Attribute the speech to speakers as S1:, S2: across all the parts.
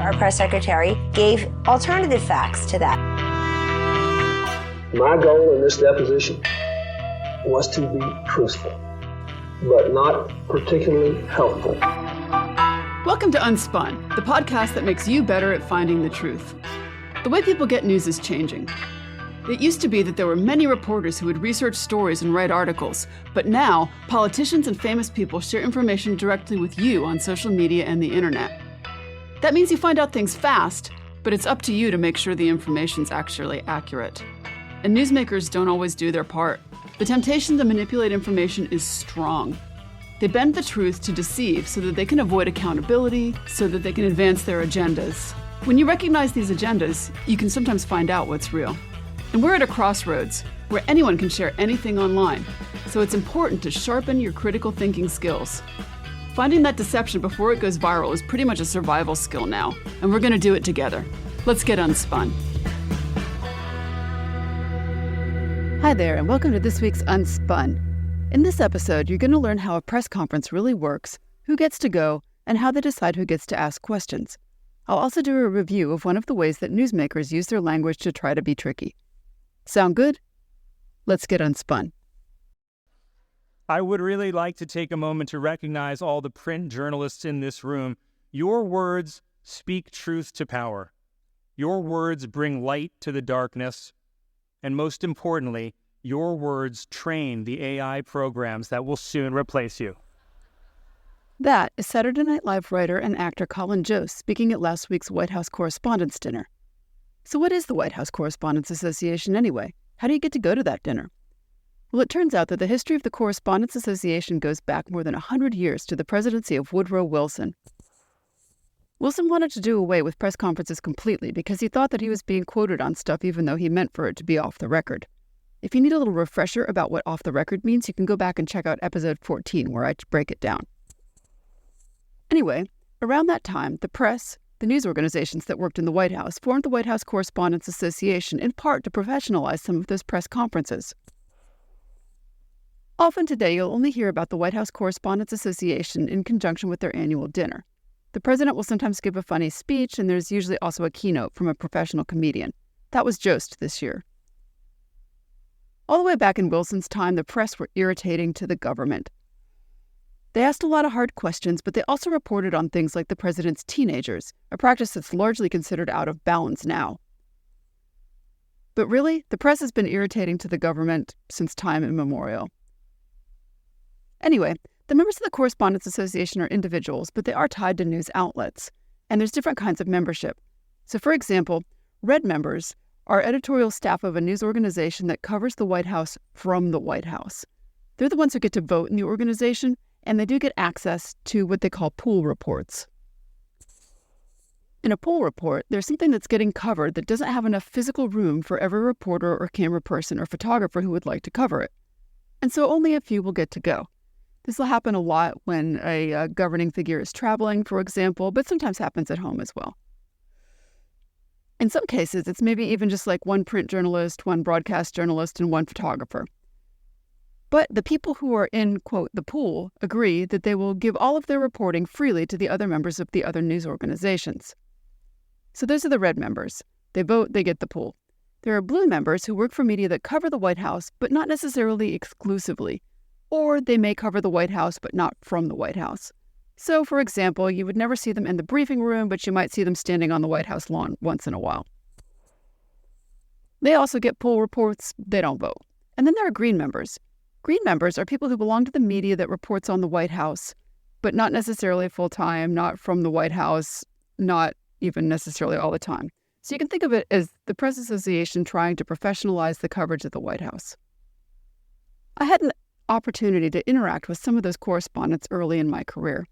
S1: our press secretary, gave alternative facts to that.
S2: My goal in this deposition was to be truthful, but not particularly helpful.
S3: Welcome to UnSpun, the podcast that makes you better at finding the truth. The way people get news is changing. It used to be that there were many reporters who would research stories and write articles, but now politicians and famous people share information directly with you on social media and the internet. That means you find out things fast, but it's up to you to make sure the information's actually accurate. And newsmakers don't always do their part. The temptation to manipulate information is strong. They bend the truth to deceive so that they can avoid accountability, so that they can advance their agendas. When you recognize these agendas, you can sometimes find out what's real. And we're at a crossroads where anyone can share anything online, so it's important to sharpen your critical thinking skills. Finding that deception before it goes viral is pretty much a survival skill now, and we're going to do it together. Let's get unspun. Hi there, and welcome to this week's Unspun. In this episode, you're going to learn how a press conference really works, who gets to go, and how they decide who gets to ask questions. I'll also do a review of one of the ways that newsmakers use their language to try to be tricky. Sound good? Let's get unspun.
S4: I would really like to take a moment to recognize all the print journalists in this room. Your words speak truth to power. Your words bring light to the darkness. And most importantly, your words train the AI programs that will soon replace you.
S3: That is Saturday Night Live writer and actor Colin Jost speaking at last week's White House Correspondents' Dinner. So what is the White House Correspondents Association anyway? How do you get to go to that dinner? Well, it turns out that the history of the Correspondents Association goes back more than 100 years to the presidency of Woodrow Wilson. Wilson wanted to do away with press conferences completely because he thought that he was being quoted on stuff even though he meant for it to be off the record. If you need a little refresher about what off the record means, you can go back and check out episode 14 where I break it down. Anyway, around that time, the press, the news organizations that worked in the White House, formed the White House Correspondents Association in part to professionalize some of those press conferences. Often today, you'll only hear about the White House Correspondents Association in conjunction with their annual dinner. The president will sometimes give a funny speech, and there's usually also a keynote from a professional comedian. That was Jost this year. All the way back in Wilson's time, the press were irritating to the government. They asked a lot of hard questions, but they also reported on things like the president's teenagers, a practice that's largely considered out of bounds now. But really, the press has been irritating to the government since time immemorial. Anyway, the members of the Correspondents Association are individuals, but they are tied to news outlets, and there's different kinds of membership. So for example, Red members are editorial staff of a news organization that covers the White House from the White House. They're the ones who get to vote in the organization, and they do get access to what they call pool reports. In a pool report, there's something that's getting covered that doesn't have enough physical room for every reporter or camera person or photographer who would like to cover it. And so only a few will get to go. This will happen a lot when a governing figure is traveling, for example, but sometimes happens at home as well. In some cases, it's maybe even just like one print journalist, one broadcast journalist, and one photographer. But the people who are in, quote, the pool agree that they will give all of their reporting freely to the other members of the other news organizations. So those are the Red members. They vote, they get the pool. There are Blue members who work for media that cover the White House, but not necessarily exclusively. Or they may cover the White House, but not from the White House. So, for example, you would never see them in the briefing room, but you might see them standing on the White House lawn once in a while. They also get pool reports. They don't vote. And then there are Green members. Green members are people who belong to the media that reports on the White House, but not necessarily full-time, not from the White House, not even necessarily all the time. So you can think of it as the Press Association trying to professionalize the coverage of the White House. I had an opportunity to interact with some of those correspondents early in my career.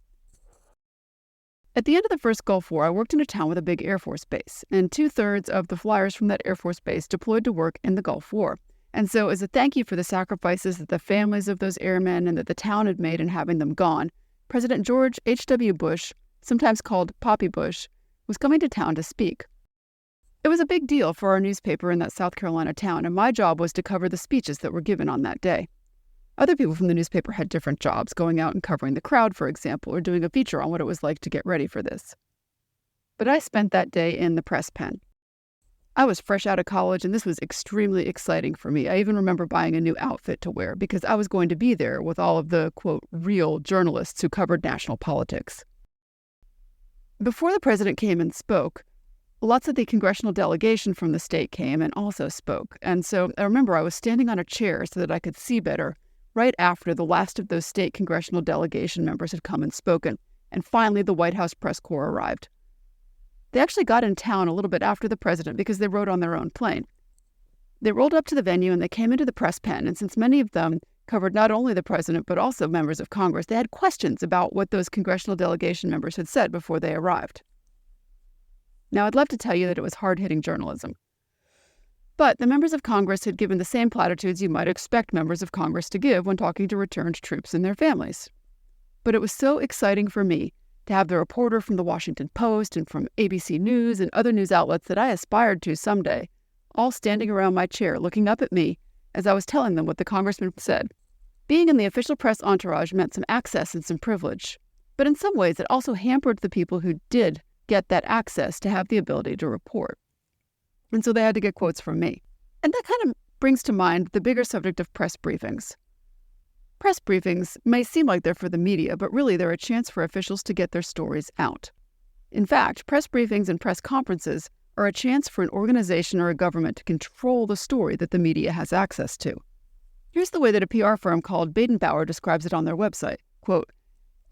S3: At the end of the first Gulf War, I worked in a town with a big Air Force base, and 2/3 of the flyers from that Air Force base deployed to work in the Gulf War. And so as a thank you for the sacrifices that the families of those airmen and that the town had made in having them gone, President George H.W. Bush, sometimes called Poppy Bush, was coming to town to speak. It was a big deal for our newspaper in that South Carolina town, and my job was to cover the speeches that were given on that day. Other people from the newspaper had different jobs, going out and covering the crowd, for example, or doing a feature on what it was like to get ready for this. But I spent that day in the press pen. I was fresh out of college, and this was extremely exciting for me. I even remember buying a new outfit to wear because I was going to be there with all of the, quote, real journalists who covered national politics. Before the president came and spoke, lots of the congressional delegation from the state came and also spoke. And so I remember I was standing on a chair so that I could see better right after the last of those state congressional delegation members had come and spoken. And finally, the White House press corps arrived. They actually got in town a little bit after the president because they rode on their own plane. They rolled up to the venue and they came into the press pen. And since many of them covered not only the president but also members of Congress, they had questions about what those congressional delegation members had said before they arrived. Now, I'd love to tell you that it was hard-hitting journalism. But the members of Congress had given the same platitudes you might expect members of Congress to give when talking to returned troops and their families. But it was so exciting for me to have the reporter from the Washington Post and from ABC News and other news outlets that I aspired to someday, all standing around my chair looking up at me as I was telling them what the congressman said. Being in the official press entourage meant some access and some privilege, but in some ways it also hampered the people who did get that access to have the ability to report. And so they had to get quotes from me. And that kind of brings to mind the bigger subject of press briefings. Press briefings may seem like they're for the media, but really they're a chance for officials to get their stories out. In fact, press briefings and press conferences are a chance for an organization or a government to control the story that the media has access to. Here's the way that a PR firm called Baden-Bauer describes it on their website. Quote,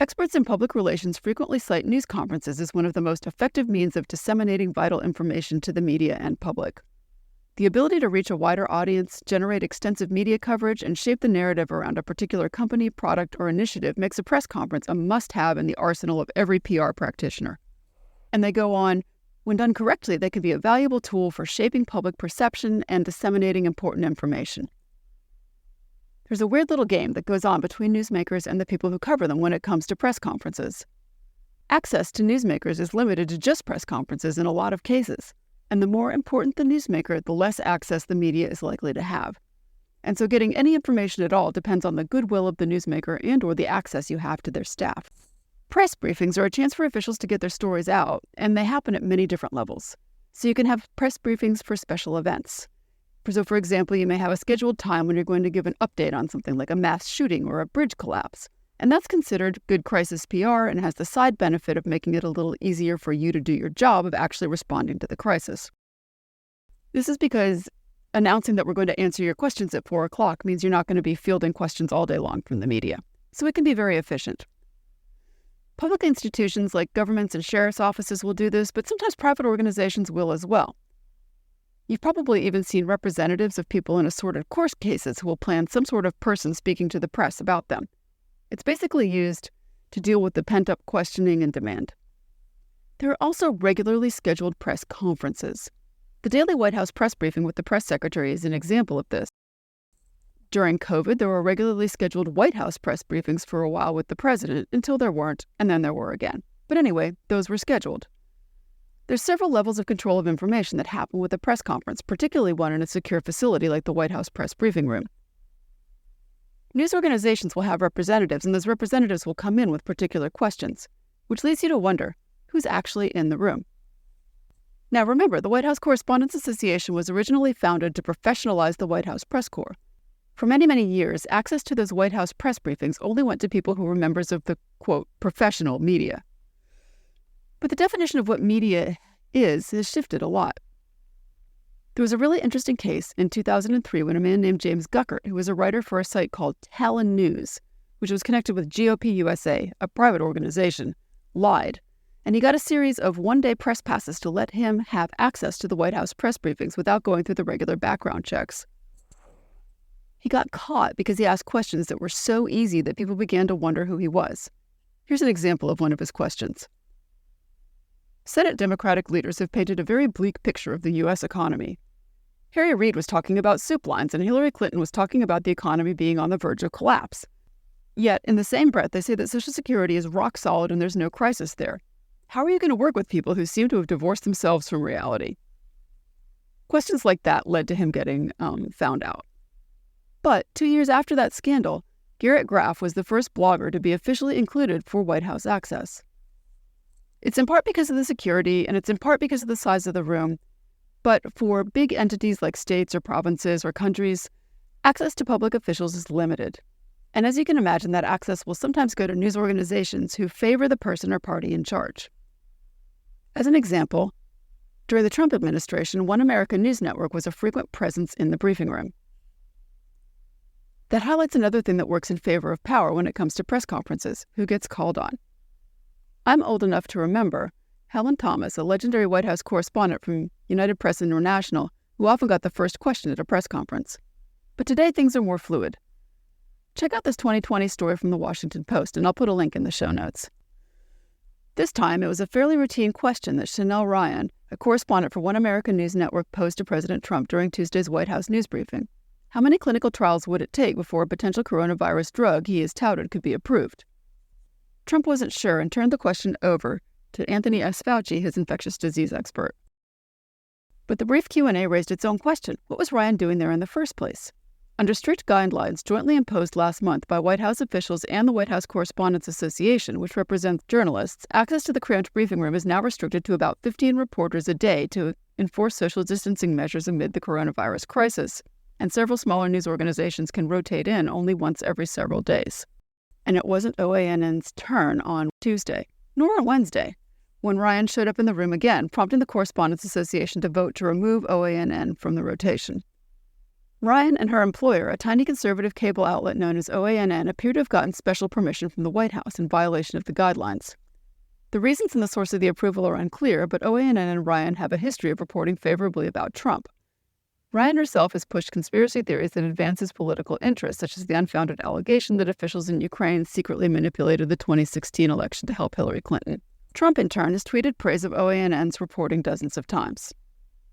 S3: experts in public relations frequently cite news conferences as one of the most effective means of disseminating vital information to the media and public. The ability to reach a wider audience, generate extensive media coverage, and shape the narrative around a particular company, product, or initiative makes a press conference a must-have in the arsenal of every PR practitioner. And they go on, when done correctly, they can be a valuable tool for shaping public perception and disseminating important information. There's a weird little game that goes on between newsmakers and the people who cover them when it comes to press conferences. Access to newsmakers is limited to just press conferences in a lot of cases. And the more important the newsmaker, the less access the media is likely to have. And so getting any information at all depends on the goodwill of the newsmaker and or the access you have to their staff. Press briefings are a chance for officials to get their stories out, and they happen at many different levels. So you can have press briefings for special events. So for example, you may have a scheduled time when you're going to give an update on something like a mass shooting or a bridge collapse. And that's considered good crisis PR and has the side benefit of making it a little easier for you to do your job of actually responding to the crisis. This is because announcing that we're going to answer your questions at 4 o'clock means you're not going to be fielding questions all day long from the media. So it can be very efficient. Public institutions like governments and sheriff's offices will do this, but sometimes private organizations will as well. You've probably even seen representatives of people in assorted court cases who will plan some sort of person speaking to the press about them. It's basically used to deal with the pent-up questioning and demand. There are also regularly scheduled press conferences. The daily White House press briefing with the press secretary is an example of this. During COVID, there were regularly scheduled White House press briefings for a while with the president until there weren't, and then there were again. But anyway, those were scheduled. There's several levels of control of information that happen with a press conference, particularly one in a secure facility like the White House press briefing room. News organizations will have representatives, and those representatives will come in with particular questions, which leads you to wonder who's actually in the room. Now remember, the White House Correspondents Association was originally founded to professionalize the White House press corps. For many, many years, access to those White House press briefings only went to people who were members of the, quote, professional media. But the definition of what media is has shifted a lot. There was a really interesting case in 2003 when a man named James Guckert, who was a writer for a site called Talon News, which was connected with GOP USA, a private organization, lied. And he got a series of one-day press passes to let him have access to the White House press briefings without going through the regular background checks. He got caught because he asked questions that were so easy that people began to wonder who he was. Here's an example of one of his questions. Senate Democratic leaders have painted a very bleak picture of the U.S. economy. Harry Reid was talking about soup lines, and Hillary Clinton was talking about the economy being on the verge of collapse. Yet, in the same breath, they say that Social Security is rock solid and there's no crisis there. How are you going to work with people who seem to have divorced themselves from reality? Questions like that led to him getting found out. But 2 years after that scandal, Garrett Graff was the first blogger to be officially included for White House access. It's in part because of the security, and it's in part because of the size of the room. But for big entities like states or provinces or countries, access to public officials is limited. And as you can imagine, that access will sometimes go to news organizations who favor the person or party in charge. As an example, during the Trump administration, One American News Network was a frequent presence in the briefing room. That highlights another thing that works in favor of power when it comes to press conferences: who gets called on. I'm old enough to remember Helen Thomas, a legendary White House correspondent from United Press International, who often got the first question at a press conference. But today things are more fluid. Check out this 2020 story from the Washington Post, and I'll put a link in the show notes. This time, it was a fairly routine question that Chanel Ryan, a correspondent for One American News Network, posed to President Trump during Tuesday's White House news briefing. How many clinical trials would it take before a potential coronavirus drug he has touted could be approved? Trump wasn't sure and turned the question over to Anthony S. Fauci, his infectious disease expert. But the brief Q&A raised its own question. What was Ryan doing there in the first place? Under strict guidelines jointly imposed last month by White House officials and the White House Correspondents Association, which represents journalists, access to the cramped briefing room is now restricted to about 15 reporters a day to enforce social distancing measures amid the coronavirus crisis, and several smaller news organizations can rotate in only once every several days. And it wasn't OANN's turn on Tuesday, nor on Wednesday, when Ryan showed up in the room again, prompting the Correspondents Association to vote to remove OANN from the rotation. Ryan and her employer, a tiny conservative cable outlet known as OANN, appear to have gotten special permission from the White House in violation of the guidelines. The reasons and the source of the approval are unclear, but OANN and Ryan have a history of reporting favorably about Trump. Ryan herself has pushed conspiracy theories that advance his political interests, such as the unfounded allegation that officials in Ukraine secretly manipulated the 2016 election to help Hillary Clinton. Trump, in turn, has tweeted praise of OANN's reporting dozens of times.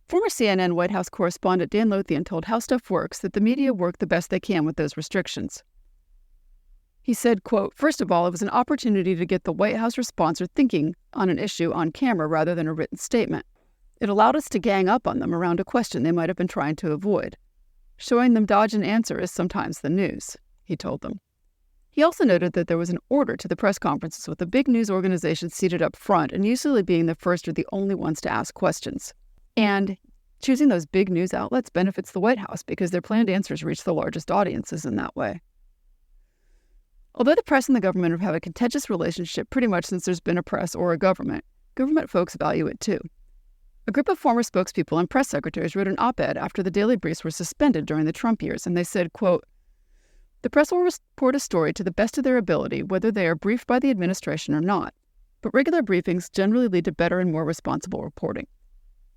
S3: Former CNN White House correspondent Dan Lothian told How Stuff Works that the media work the best they can with those restrictions. He said, quote, "First of all, it was an opportunity to get the White House responser thinking on an issue on camera rather than a written statement. It allowed us to gang up on them around a question they might have been trying to avoid. Showing them dodge an answer is sometimes the news," he told them. He also noted that there was an order to the press conferences with the big news organizations seated up front and usually being the first or the only ones to ask questions. And choosing those big news outlets benefits the White House because their planned answers reach the largest audiences in that way. Although the press and the government have had a contentious relationship pretty much since there's been a press or a government folks value it too. A group of former spokespeople and press secretaries wrote an op-ed after the daily briefs were suspended during the Trump years, and they said, quote, "The press will report a story to the best of their ability, whether they are briefed by the administration or not. But regular briefings generally lead to better and more responsible reporting.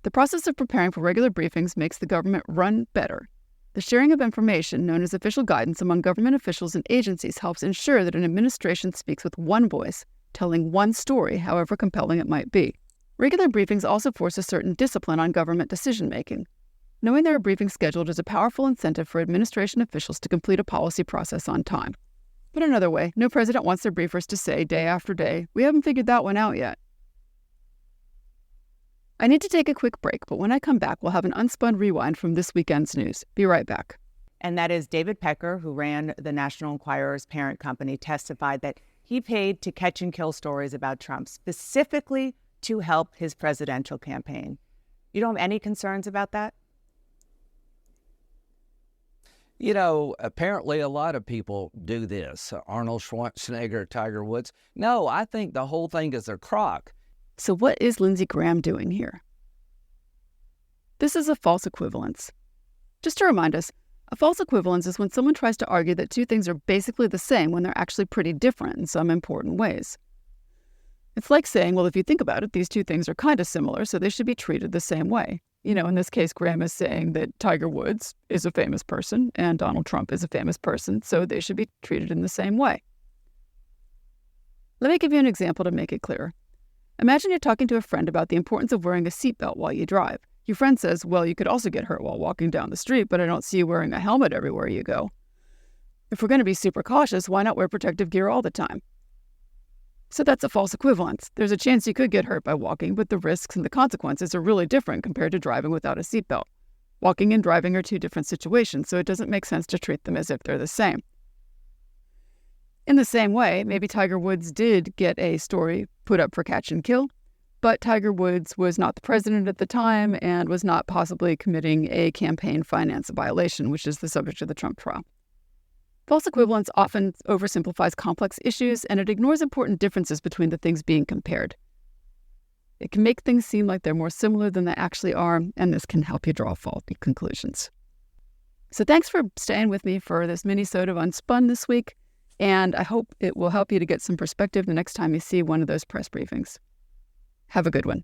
S3: The process of preparing for regular briefings makes the government run better. The sharing of information, known as official guidance among government officials and agencies, helps ensure that an administration speaks with one voice, telling one story, however compelling it might be. Regular briefings also force a certain discipline on government decision-making. Knowing there are briefings scheduled is a powerful incentive for administration officials to complete a policy process on time. Put another way, no president wants their briefers to say day after day, 'We haven't figured that one out yet.'" I need to take a quick break, but when I come back, we'll have an unspun rewind from this weekend's news. Be right back.
S5: And that is David Pecker, who ran the National Enquirer's parent company, testified that he paid to catch and kill stories about Trump, specifically to help his presidential campaign. You don't have any concerns about that?
S6: You know, apparently a lot of people do this. Arnold Schwarzenegger, Tiger Woods. No, I think the whole thing is a crock.
S3: So what is Lindsey Graham doing here? This is a false equivalence. Just to remind us, a false equivalence is when someone tries to argue that two things are basically the same when they're actually pretty different in some important ways. It's like saying, well, if you think about it, these two things are kind of similar, so they should be treated the same way. You know, in this case, Graham is saying that Tiger Woods is a famous person and Donald Trump is a famous person, so they should be treated in the same way. Let me give you an example to make it clearer. Imagine you're talking to a friend about the importance of wearing a seatbelt while you drive. Your friend says, well, you could also get hurt while walking down the street, but I don't see you wearing a helmet everywhere you go. If we're going to be super cautious, why not wear protective gear all the time? So that's a false equivalence. There's a chance you could get hurt by walking, but the risks and the consequences are really different compared to driving without a seatbelt. Walking and driving are two different situations, so it doesn't make sense to treat them as if they're the same. In the same way, maybe Tiger Woods did get a story put up for catch and kill, but Tiger Woods was not the president at the time and was not possibly committing a campaign finance violation, which is the subject of the Trump trial. False equivalence often oversimplifies complex issues, and it ignores important differences between the things being compared. It can make things seem like they're more similar than they actually are, and this can help you draw faulty conclusions. So thanks for staying with me for this minisode of UnSpun this week, and I hope it will help you to get some perspective the next time you see one of those press briefings. Have a good one.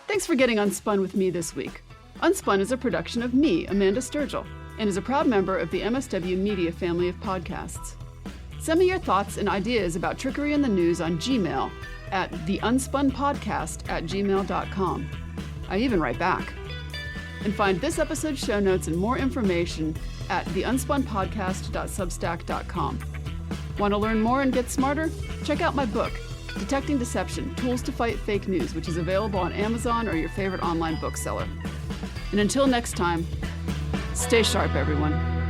S3: Thanks for getting UnSpun with me this week. UnSpun is a production of me, Amanda Sturgill, and is a proud member of the MSW Media family of podcasts. Send me your thoughts and ideas about trickery in the news on Gmail at TheUnspunPodcast@gmail.com. I even write back. And find this episode's show notes and more information at TheUnspunPodcast.substack.com. Want to learn more and get smarter? Check out my book, Detecting Deception, Tools to Fight Fake News, which is available on Amazon or your favorite online bookseller. And until next time, stay sharp, everyone.